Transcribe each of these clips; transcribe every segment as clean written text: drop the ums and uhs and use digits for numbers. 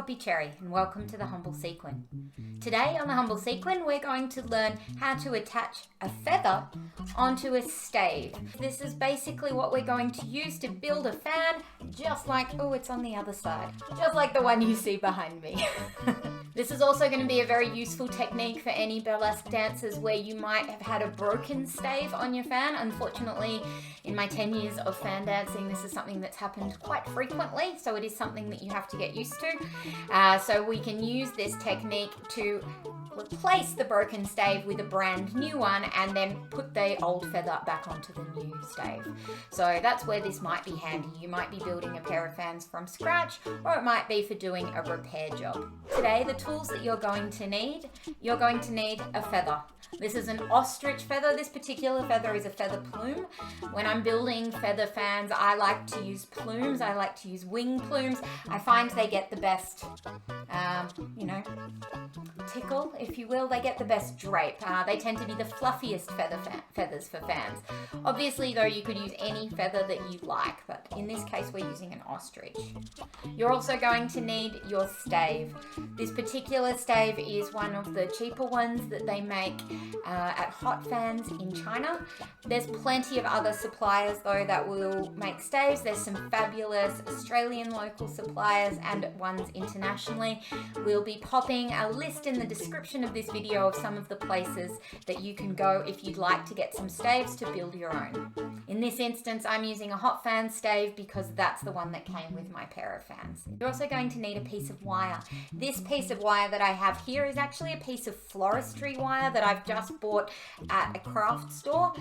Poppy Cherry and welcome to the Humble Sequin. Today on the Humble Sequin we're going to learn how to attach a feather onto a stave. This is basically what we're going to use to build a fan, just like, oh, it's on the other side, just like the one you see behind me. This is also going to be a very useful technique for any burlesque dancers where you might have had a broken stave on your fan. Unfortunately, in my 10 years of fan dancing, this is something that's happened quite frequently, so it is something that you have to get used to. So we can use this technique to replace the broken stave with a brand new one and then put the old feather back onto the new stave. So that's where this might be handy. You might be building a pair of fans from scratch, or it might be for doing a repair job. Today, the tools that you're going to need a feather. This is an ostrich feather. This particular feather is a feather plume. When I'm building feather fans, I like to use plumes. I like to use wing plumes. I find they get the best, tickle, if you will. They get the best drape. They tend to be the fluffiest feathers for fans. Obviously, though, you could use any feather that you like, but in this case, we're using an ostrich. You're also going to need your stave. This particular stave is one of the cheaper ones that they make at Hot Fans in China. There's plenty of other suppliers though that will make staves. There's some fabulous Australian local suppliers and ones internationally. We'll be popping a list in the description of this video of some of the places that you can go if you'd like to get some staves to build your own. In this instance, I'm using a Hot Fan stave because that's the one that came with my pair of fans. You're also going to need a piece of wire. This piece of wire that I have here is actually a piece of floristry wire that I've just bought at a craft store.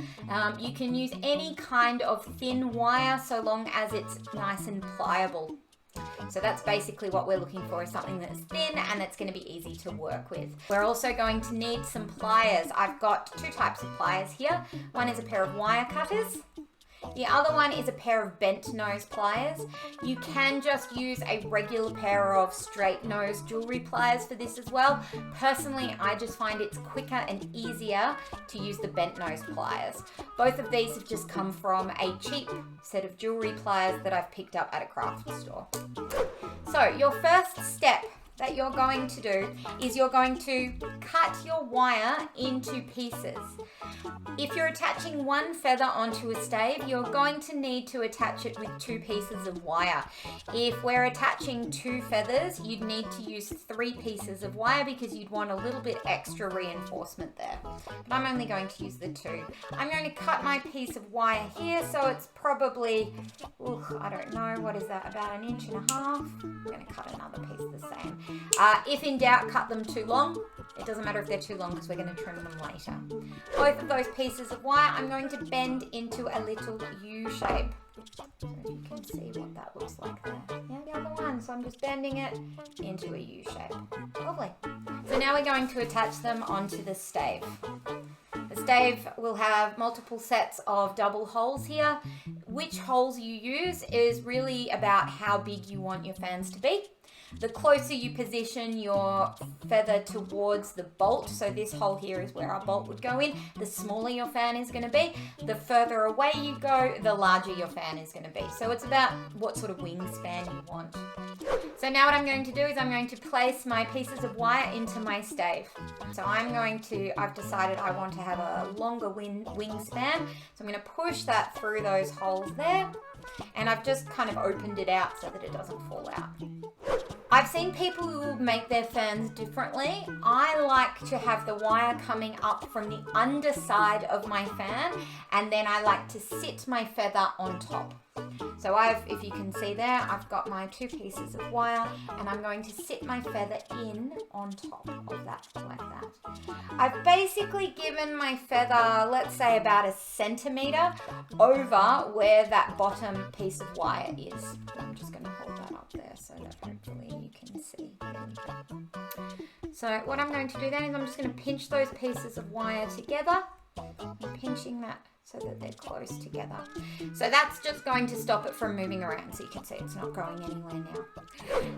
You can use any kind of thin wire so long as it's nice and pliable. So that's basically what we're looking for, is something that's thin and that's going to be easy to work with. We're also going to need some pliers. I've got two types of pliers here. One is a pair of wire cutters. The other one is a pair of bent nose pliers. You can just use a regular pair of straight nose jewelry pliers for this as well. Personally, I just find it's quicker and easier to use the bent nose pliers. Both of these have just come from a cheap set of jewelry pliers that I've picked up at a craft store. So your first step that you're going to do is you're going to cut your wire into pieces. If you're attaching one feather onto a stave, you're going to need to attach it with two pieces of wire. If we're attaching two feathers, you'd need to use 3 pieces of wire because you'd want a little bit extra reinforcement there. But I'm only going to use the 2. I'm going to cut my piece of wire here, so it's probably, I don't know, what is that, about 1.5 inches? I'm going to cut another piece the same. If in doubt, cut them too long. It doesn't matter if they're too long because we're going to trim them later. Both of those pieces of wire I'm going to bend into a little U shape. So you can see what that looks like there. Yeah, the other one. So I'm just bending it into a U shape. Lovely. So now we're going to attach them onto the stave. The stave will have multiple sets of double holes here. Which holes you use is really about how big you want your fans to be. The closer you position your feather towards the bolt, so this hole here is where our bolt would go in, the smaller your fan is going to be. The further away you go, the larger your fan is going to be. So it's about what sort of wingspan you want. So now what I'm going to do is I'm going to place my pieces of wire into my stave. So I've decided I want to have a longer wingspan. So I'm going to push that through those holes there. And I've just kind of opened it out so that it doesn't fall out. I've seen people who make their fans differently. I like to have the wire coming up from the underside of my fan, and then I like to sit my feather on top. So if you can see there, I've got my 2 pieces of wire and I'm going to sit my feather in on top of that, like that. I've basically given my feather, let's say about 1 centimeter over where that bottom piece of wire is. I'm just going to hold that up there so that hopefully you can see. So what I'm going to do then is I'm just going to pinch those pieces of wire together. I'm pinching that so that they're close together. So that's just going to stop it from moving around. So you can see it's not going anywhere now.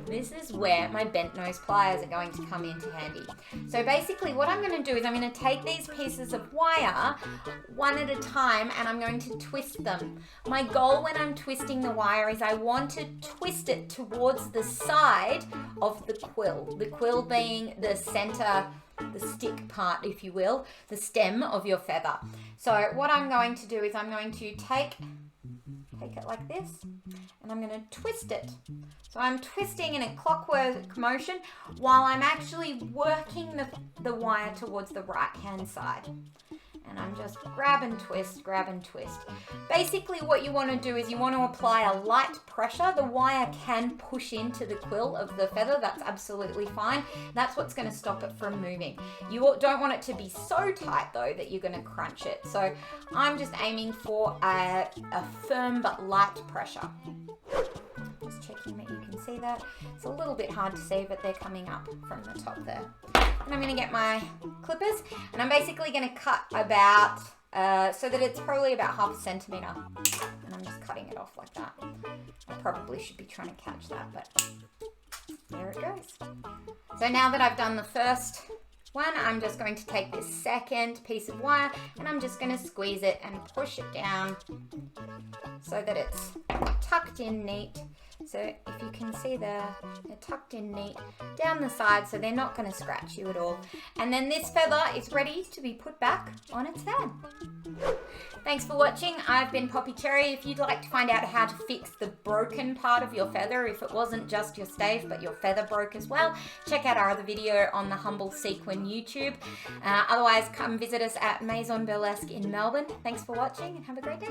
This is where my bent nose pliers are going to come into handy. So basically what I'm going to do is I'm going to take these pieces of wire one at a time and I'm going to twist them. My goal when I'm twisting the wire is I want to twist it towards the side of the quill. The quill being the center, the stick part, if you will, the stem of your feather. So what I'm going to do is I'm going to take it like this and I'm going to twist it. So I'm twisting in a clockwise motion while I'm actually working the wire towards the right hand side. And I'm just grab and twist, grab and twist. Basically what you want to do is you want to apply a light pressure. The wire can push into the quill of the feather. That's absolutely fine. That's what's going to stop it from moving. You don't want it to be so tight though that you're going to crunch it. So I'm just aiming for a firm but light pressure. Just checking that you can see that. It's a little bit hard to see, but they're coming up from the top there. And I'm going to get my clippers and I'm basically going to cut about, so that it's probably about 1/2 centimeter. And I'm just cutting it off like that. I probably should be trying to catch that, but there it goes. So now that I've done the first one, I'm just going to take this second piece of wire and I'm just going to squeeze it and push it down so that it's tucked in neat. So if you can see they're tucked in neat down the side so they're not going to scratch you at all. And then this feather is ready to be put back on its head. Thanks for watching. I've been Poppy Cherry. If you'd like to find out how to fix the broken part of your feather, if it wasn't just your stave but your feather broke as well, check out our other video on the Humble Sequin YouTube. Otherwise, come visit us at Maison Burlesque in Melbourne. Thanks for watching and have a great day.